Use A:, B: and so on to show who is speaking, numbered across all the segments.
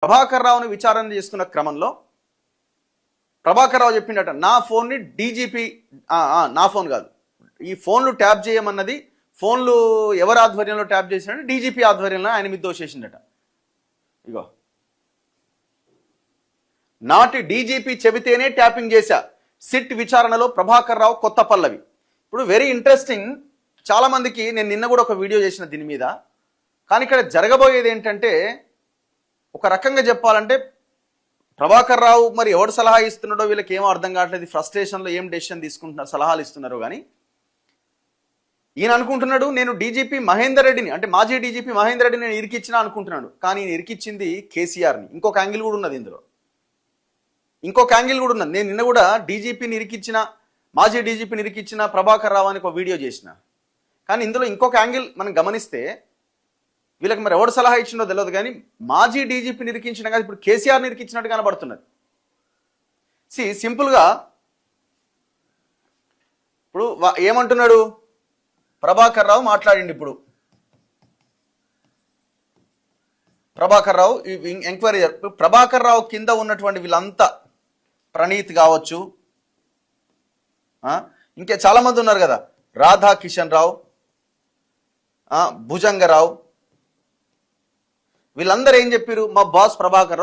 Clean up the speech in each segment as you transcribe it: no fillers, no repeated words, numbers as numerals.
A: ప్రభాకర్ రావుని విచారణ చేస్తున్న క్రమంలో ప్రభాకర్ రావు చెప్పిండట, నా ఫోన్ని డీజీపీ, నా ఫోన్ కాదు, ఈ ఫోన్లు ట్యాప్ చేయమన్నది ఫోన్లు ఎవరి ఆధ్వర్యంలో ట్యాప్ చేసినట్టు డీజీపీ ఆధ్వర్యంలో ఆయన మీద దోషేసిండట. ఇగో, నాటి డీజీపీ చెబితేనే ట్యాపింగ్ చేశా, సిట్ విచారణలో ప్రభాకర్ రావు కొత్త పల్లవి. ఇప్పుడు వెరీ ఇంట్రెస్టింగ్, చాలామందికి నేను నిన్న కూడా ఒక వీడియో చేసిన దీని మీద. కానీ ఇక్కడ జరగబోయేది ఏంటంటే, ఒక రకంగా చెప్పాలంటే ప్రభాకర్ రావు మరి ఎవడు సలహా ఇస్తున్నాడో వీళ్ళకి ఏమో అర్థం కావట్లేదు, ఫ్రస్ట్రేషన్లో ఏం డెసిషన్ తీసుకుంటున్నారు, సలహాలు ఇస్తున్నారో. కానీ ఈయన అనుకుంటున్నాడు నేను డీజీపీ మహేందర్ రెడ్డిని, అంటే మాజీ డీజీపీ మహేందర్ రెడ్డిని నేను ఇరికిచ్చినా అనుకుంటున్నాడు. కానీ ఈయన ఇరికిచ్చింది కేసీఆర్ని. ఇంకొక యాంగిల్ కూడా ఉన్నది ఇందులో, ఇంకొక యాంగిల్ కూడా ఉన్నది. నేను నిన్న కూడా డీజీపీని ఇరికిచ్చిన, మాజీ డీజీపీని ఇరికిచ్చిన ప్రభాకర్ రావు అని ఒక వీడియో చేసిన. కానీ ఇందులో ఇంకొక యాంగిల్ మనం గమనిస్తే, వీళ్ళకి మరి ఎవడు సలహా ఇచ్చిండో తెలియదు, కానీ మాజీ డీజీపీని ఇరికించిన కానీ ఇప్పుడు కేసీఆర్ని ఇరికించినట్టు కనబడుతున్నది. సింపుల్గా ఇప్పుడు ఏమంటున్నాడు ప్రభాకర్ రావు మాట్లాడిండి. ఇప్పుడు ప్రభాకర్ రావు ఎంక్వైరీ, ప్రభాకర్ రావు కింద ఉన్నటువంటి వీళ్ళంతా ప్రణీత్ కావచ్చు, ఇంకా చాలామంది ఉన్నారు కదా, రాధా కిషన్ రావు, భుజంగరావు, వీళ్ళందరూ ఏం చెప్పారు, మా బాస్ ప్రభాకర్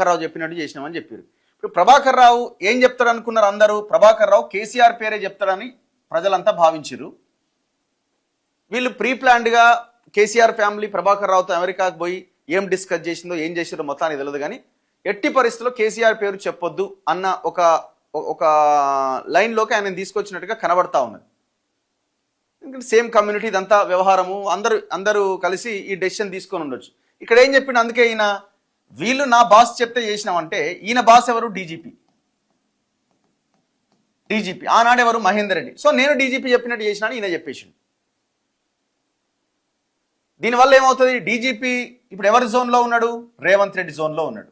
A: రావు చెప్పినట్టు చేసినామని చెప్పారు. ఇప్పుడు ప్రభాకర్ రావు ఏం చెప్తాడు అనుకున్నారు అందరూ, ప్రభాకర్ రావు కేసీఆర్ పేరే చెప్తాడని ప్రజలంతా భావించారు. వీళ్ళు ప్రీ ప్లాన్డ్గా కేసీఆర్ ఫ్యామిలీ ప్రభాకర్ రావుతో అమెరికాకు పోయి ఏం డిస్కస్ చేసిందో ఏం చేసిందో మొత్తానికి తెలియదు, కానీ ఎట్టి పరిస్థితుల్లో కేసీఆర్ పేరు చెప్పొద్దు అన్న ఒక లైన్లోకి ఆయన తీసుకొచ్చినట్టుగా కనబడతా ఉన్నది. ఎందుకంటే సేమ్ కమ్యూనిటీ ఇదంతా వ్యవహారము, అందరూ కలిసి ఈ డెసిషన్ తీసుకొని ఉండొచ్చు. ఇక్కడ ఏం చెప్పిండు, అందుకే ఈయన వీళ్ళు నా బాస్ చెప్తే చేసినామంటే, ఈయన బాస్ ఎవరు, డీజీపీ ఆనాడెవరు, మహేందర్ రెడ్డి. సో నేను డీజీపీ చెప్పినట్టు చేసినాను ఈయన చెప్పేసిండు. దీనివల్ల ఏమవుతుంది, డీజీపీ ఇప్పుడు ఎవరి జోన్లో ఉన్నాడు, రేవంత్ రెడ్డి జోన్లో ఉన్నాడు.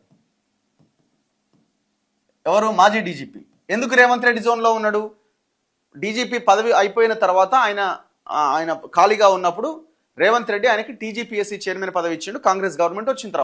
A: ఎవరు, మాజీ డీజీపీ. ఎందుకు రేవంత్ రెడ్డి జోన్లో ఉన్నాడు, డీజీపీ పదవి అయిపోయిన తర్వాత ఆయన ఖాళీగా ఉన్నప్పుడు రేవంత్ రెడ్డి ఆయనకి టీజీపీఎస్సీ చైర్మన్ పదవి ఇచ్చిండు కాంగ్రెస్ గవర్నమెంట్ వచ్చిన తర్వాత.